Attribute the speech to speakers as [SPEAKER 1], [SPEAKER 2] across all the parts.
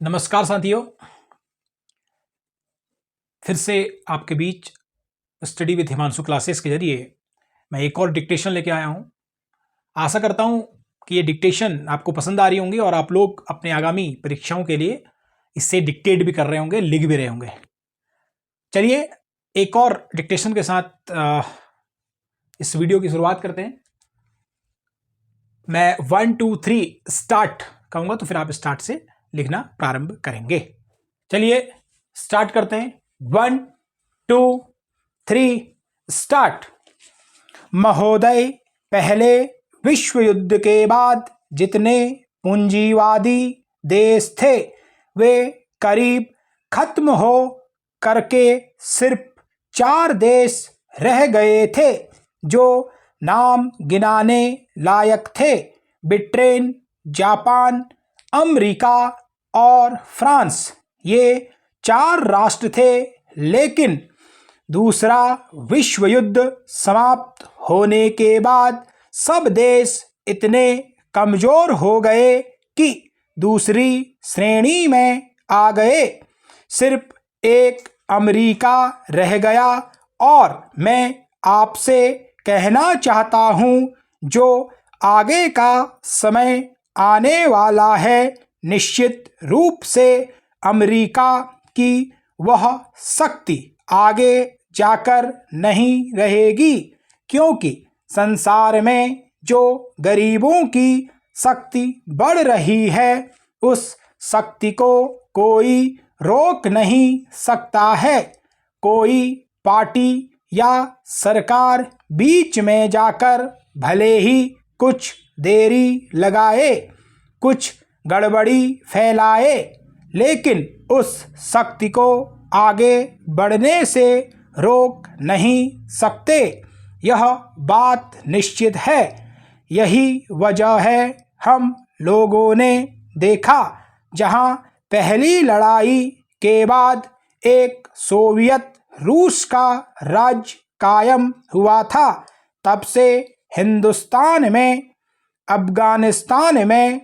[SPEAKER 1] नमस्कार साथियों, फिर से आपके बीच स्टडी विद हिमांशु क्लासेस के जरिए मैं एक और डिक्टेशन लेके आया हूं। आशा करता हूं कि ये डिक्टेशन आपको पसंद आ रही होंगी और आप लोग अपने आगामी परीक्षाओं के लिए इससे डिक्टेट भी कर रहे होंगे, लिख भी रहे होंगे। चलिए एक और डिक्टेशन के साथ इस वीडियो की शुरुआत करते हैं। मैं 1 2 3 स्टार्ट कहूंगा तो फिर आप स्टार्ट से लिखना प्रारंभ करेंगे। चलिए स्टार्ट करते हैं। 1 2 3 स्टार्ट। महोदय, पहले विश्व युद्ध के बाद जितने पूंजीवादी देश थे वे करीब खत्म हो करके सिर्फ 4 देश रह गए थे जो नाम गिनाने लायक थे। ब्रिटेन, जापान, अमेरिका और फ्रांस, ये 4 राष्ट्र थे। लेकिन दूसरा विश्व युद्ध समाप्त होने के बाद सब देश इतने कमजोर हो गए कि दूसरी श्रेणी में आ गए। सिर्फ एक अमेरिका रह गया और मैं आपसे कहना चाहता हूं, जो आगे का समय आने वाला है, निश्चित रूप से अमेरिका की वह शक्ति आगे जाकर नहीं रहेगी, क्योंकि संसार में जो गरीबों की शक्ति बढ़ रही है उस शक्ति को कोई रोक नहीं सकता है। कोई पार्टी या सरकार बीच में जाकर भले ही कुछ देरी लगाए, कुछ गड़बड़ी फैलाए, लेकिन उस शक्ति को आगे बढ़ने से रोक नहीं सकते। यह बात निश्चित है। यही वजह है हम लोगों ने देखा, जहां पहली लड़ाई के बाद एक सोवियत रूस का राज्य कायम हुआ था, तब से हिंदुस्तान में, अफगानिस्तान में,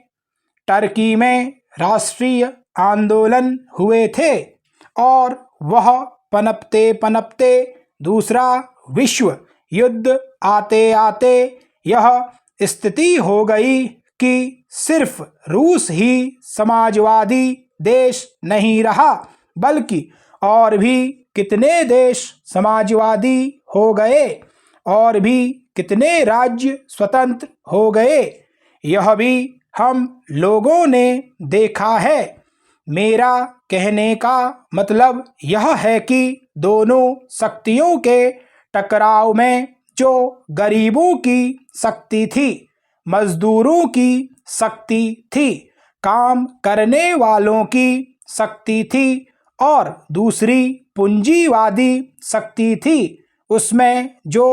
[SPEAKER 1] टर्की में राष्ट्रीय आंदोलन हुए थे और वह पनपते पनपते दूसरा विश्व युद्ध आते आते यह स्थिति हो गई कि सिर्फ रूस ही समाजवादी देश नहीं रहा, बल्कि और भी कितने देश समाजवादी हो गए और भी कितने राज्य स्वतंत्र हो गए। यह भी हम लोगों ने देखा है। मेरा कहने का मतलब यह है कि दोनों शक्तियों के टकराव में जो गरीबों की शक्ति थी, मजदूरों की शक्ति थी, काम करने वालों की शक्ति थी और दूसरी पूंजीवादी शक्ति थी, उसमें जो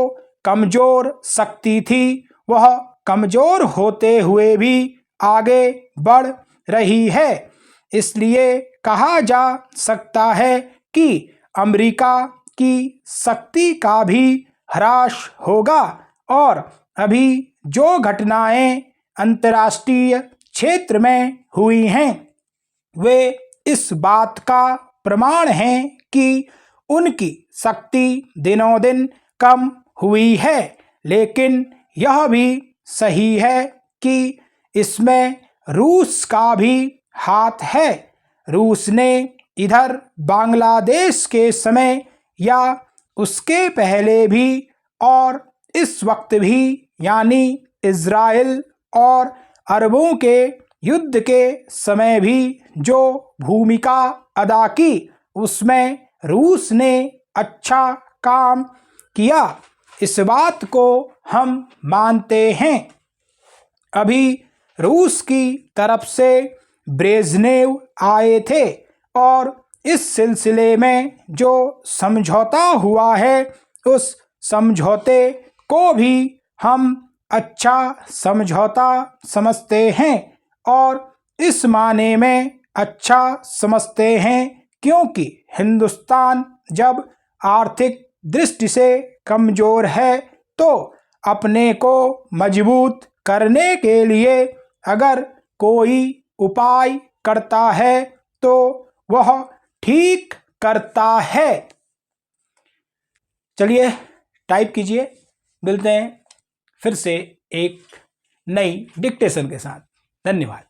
[SPEAKER 1] कमजोर शक्ति थी वह कमजोर होते हुए भी आगे बढ़ रही है। इसलिए कहा जा सकता है कि अमेरिका की शक्ति का भी ह्रास होगा और अभी जो घटनाएं अंतर्राष्ट्रीय क्षेत्र में हुई हैं वे इस बात का प्रमाण हैं कि उनकी शक्ति दिनों दिन कम हुई है। लेकिन यह भी सही है कि इसमें रूस का भी हाथ है। रूस ने इधर बांग्लादेश के समय या उसके पहले भी और इस वक्त भी, यानी इज़राइल और अरबों के युद्ध के समय भी जो भूमिका अदा की, उसमें रूस ने अच्छा काम किया। इस बात को हम मानते हैं। अभी रूस की तरफ से ब्रेज़नेव आए थे और इस सिलसिले में जो समझौता हुआ है उस समझौते को भी हम अच्छा समझौता समझते हैं और इस माने में अच्छा समझते हैं क्योंकि हिंदुस्तान जब आर्थिक दृष्टि से कमज़ोर है तो अपने को मजबूत करने के लिए अगर कोई उपाय करता है तो वह ठीक करता है। चलिए टाइप कीजिए। मिलते हैं फिर से एक नई डिक्टेशन के साथ। धन्यवाद।